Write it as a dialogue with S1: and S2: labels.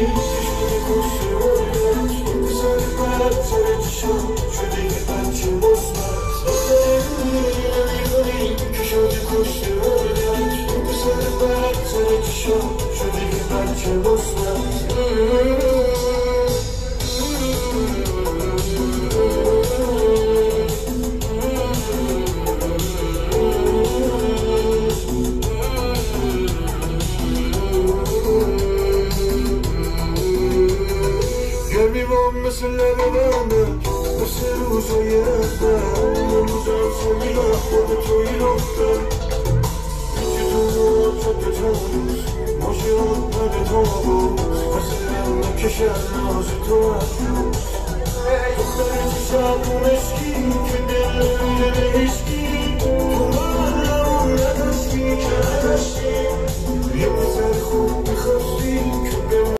S1: شده کشته بردن پسر بد سر چشم شده یه بچه مصمت نمی‌کنی که شده کشته بردن پسر بد سر چشم شده یه بچه مصمت گرمیوام مثل لبنانه مثل روزای اول یه روزم سمیرم خود توی رفتن که تو چطه تانوز ماشیان پده تابوز مثل نکشن ناز تو افروز دختر چشم مشکی که دل میده به هشکی تو من رو نداشتی که نداشتی یه پسر خوب میخواستی که